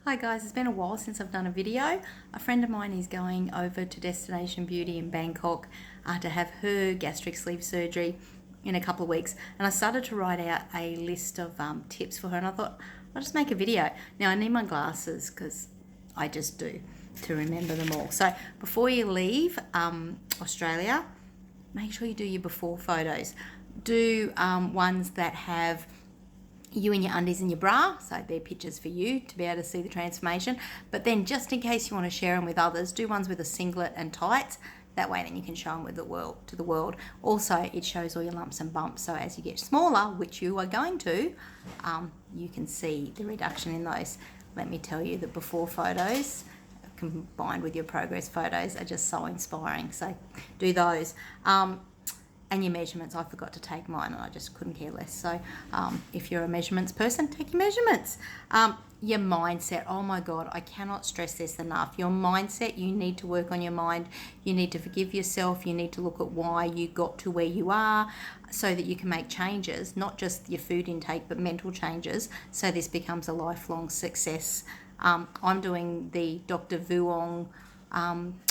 Hi guys, it's been a while since I've done a video. A friend of mine is going over to Destination Beauty in Bangkok to have her gastric sleeve surgery in a couple of weeks. And I started to write out a list of tips for her, and I thought I'll just make a video. Now I need my glasses because I just do, to remember them all. So before you leave Australia, make sure you do your before photos. Do ones that have you in your undies and your bra, so they're pictures for you to be able to see the transformation. But then just in case you want to share them with others, do ones with a singlet and tights. That way then you can show them with the world. Also, it shows all your lumps and bumps, so as you get smaller, which you are going to, you can see the reduction in those. Let me tell you, the before photos combined with your progress photos are just so inspiring, so do those. And your measurements, I forgot to take mine and I just couldn't care less. So if you're a measurements person, take your measurements. Your mindset, oh my God, I cannot stress this enough. Your mindset, you need to work on your mind. You need to forgive yourself. You need to look at why you got to where you are so that you can make changes, not just your food intake, but mental changes, so this becomes a lifelong success. I'm doing the Dr. Vuong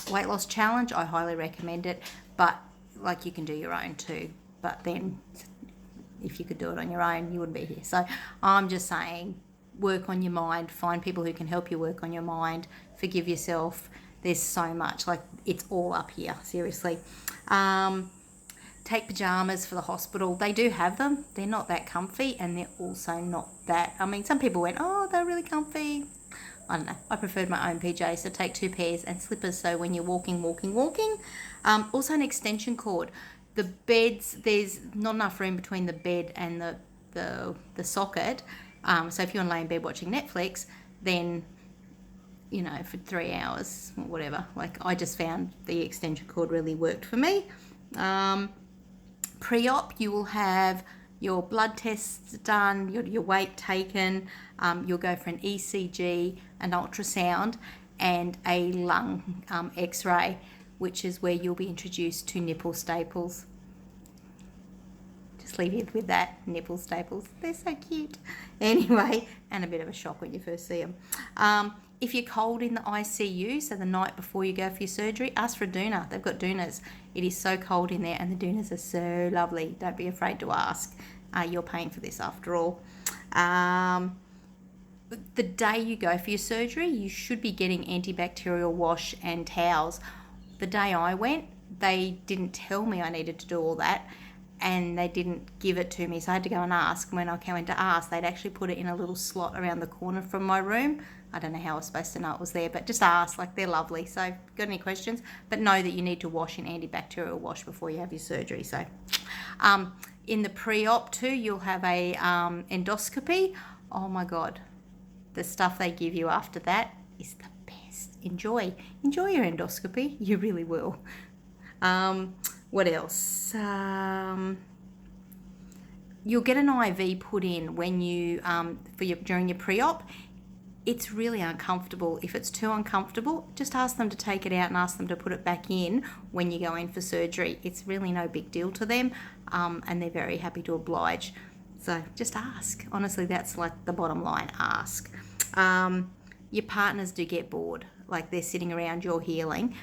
weight loss challenge. I highly recommend it, but like you can do your own too, but then if you could do it on your own, you wouldn't be here. So I'm just saying, work on your mind, find people who can help you work on your mind, forgive yourself. There's so much, like it's all up here, seriously. Take pajamas for the hospital. They do have them. They're not that comfy, and they're also not that, I mean, some people went, oh, they're really comfy. I don't know. I preferred my own PJs, so take 2 pairs and slippers so when you're walking. Also an extension cord. The beds, there's not enough room between the bed and the socket. So if you want to lay in bed watching Netflix, then, you know, for 3 hours, or whatever. Like I just found the extension cord really worked for me. Pre-op, you will have your blood tests done, your weight taken, you'll go for an ECG, an ultrasound, and a lung x-ray, which is where you'll be introduced to nipple staples. Just leave you with that, nipple staples. They're so cute. Anyway, and a bit of a shock when you first see them. If you're cold in the ICU, so the night before you go for your surgery, ask for a doona. They've got doonas. It is so cold in there, and the doonas are so lovely. Don't be afraid to ask. You're paying for this after all. The day you go for your surgery, you should be getting antibacterial wash and towels. The day I went, they didn't tell me I needed to do all that, and they didn't give it to me, so I had to go and ask. When I went to ask, they'd actually put it in a little slot around the corner from my room. I don't know how I was supposed to know it was there, but just ask. Like, they're lovely. So if you've got any questions, but know that you need to wash in antibacterial wash before you have your surgery. So in the pre-op too, you'll have a endoscopy. Oh my God, the stuff they give you after that is the best. Enjoy your endoscopy. You really will. What else? You'll get an IV put in when you during your pre-op. It's really uncomfortable. If it's too uncomfortable, just ask them to take it out and ask them to put it back in when you go in for surgery. It's really no big deal to them, and they're very happy to oblige. So just ask. Honestly, that's like the bottom line. Ask. Your partners do get bored, like they're sitting around your healing.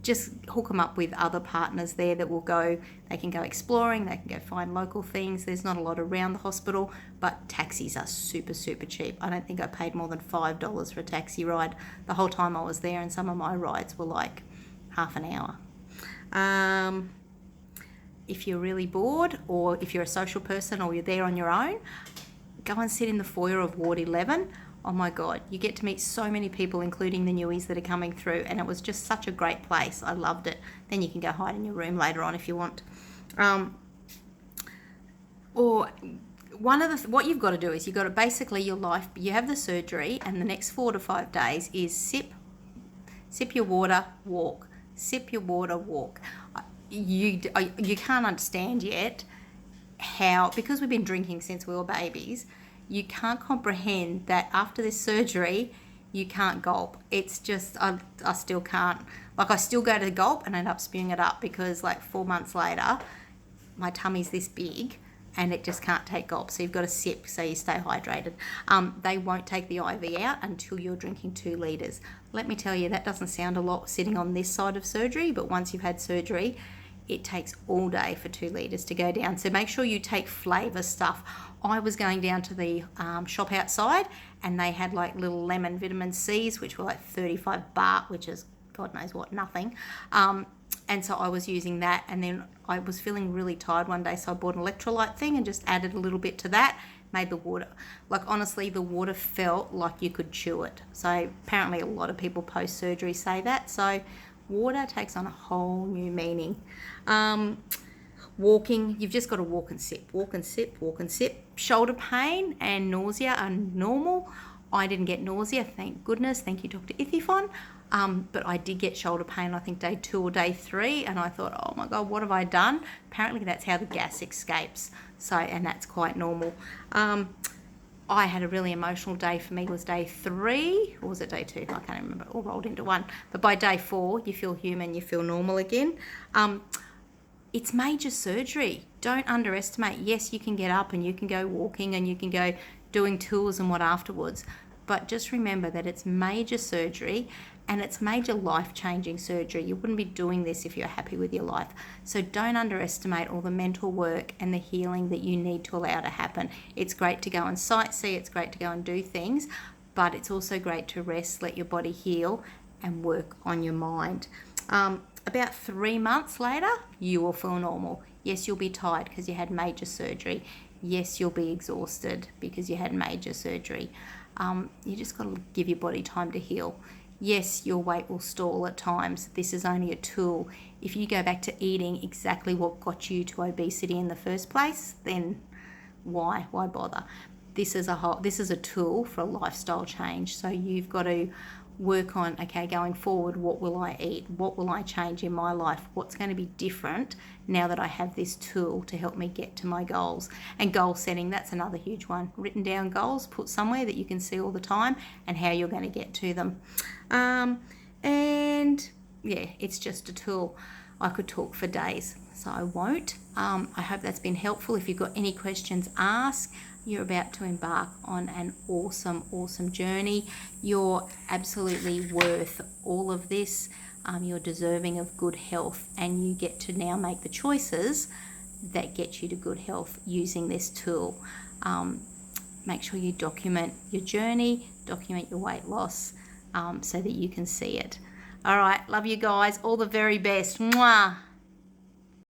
Just hook them up with other partners there that will go. They can go exploring, they can go find local things. There's not a lot around the hospital, but taxis are super, super cheap. I don't think I paid more than $5 for a taxi ride the whole time I was there, and some of my rides were like half an hour. If you're really bored, or if you're a social person or you're there on your own, go and sit in the foyer of Ward 11. Oh my God, you get to meet so many people, including the newies that are coming through, and it was just such a great place. I loved it. Then you can go hide in your room later on if you want. Or what you've got to do is you've got to basically your life, you have the surgery, and the next 4 to 5 days is sip your water, walk. Sip your water, walk. You can't understand yet how, because we've been drinking since we were babies, you can't comprehend that after this surgery, you can't gulp. It's just, I still can't. Like, I still go to gulp and end up spewing it up because, like, 4 months later, my tummy's this big and it just can't take gulps. So you've got to sip so you stay hydrated. They won't take the IV out until you're drinking 2 litres. Let me tell you, that doesn't sound a lot sitting on this side of surgery, but once you've had surgery, it takes all day for 2 litres to go down. So make sure you take flavour stuff. I was going down to the shop outside, and they had like little lemon vitamin C's, which were like 35 baht, which is God knows what, nothing. And so I was using that, and then I was feeling really tired one day, so I bought an electrolyte thing and just added a little bit to that, made the water, like honestly, the water felt like you could chew it. So apparently a lot of people post-surgery say that. So water takes on a whole new meaning. Walking, you've just got to walk and sip, walk and sip, walk and sip. Shoulder pain and nausea are normal. I didn't get nausea, thank goodness. Thank you, Dr. Ithifon. But I did get shoulder pain, I think day 2 or day 3, and I thought, oh my God, what have I done? Apparently that's how the gas escapes. So, and that's quite normal. I had a really emotional day. For me, it was day 3, or was it day 2? I can't remember, all rolled into one. But by day 4, you feel human, you feel normal again. It's major surgery. Don't underestimate. Yes, you can get up and you can go walking and you can go doing tours and what afterwards. But just remember that it's major surgery, and it's major life-changing surgery. You wouldn't be doing this if you're happy with your life. So don't underestimate all the mental work and the healing that you need to allow to happen. It's great to go and sightsee, it's great to go and do things, but it's also great to rest, let your body heal, and work on your mind. About 3 months later, you will feel normal. Yes, you'll be tired because you had major surgery. Yes, you'll be exhausted because you had major surgery. You just got to give your body time to heal. Yes, your weight will stall at times. This is only a tool. If you go back to eating exactly what got you to obesity in the first place, then why bother? This is a tool for a lifestyle change. So you've got to work on, okay, going forward, what will I eat? What will I change in my life? What's going to be different now that I have this tool to help me get to my goals? And goal setting, that's another huge one. Written down goals, put somewhere that you can see all the time, and how you're going to get to them. And yeah, it's just a tool. I could talk for days, so I won't. I hope that's been helpful. If you've got any questions, ask. You're about to embark on an awesome journey. You're absolutely worth all of this. You're deserving of good health, and you get to now make the choices that get you to good health using this tool. Make sure you document your journey, document your weight loss, so that you can see it. All right, love you guys. All the very best. Mwah.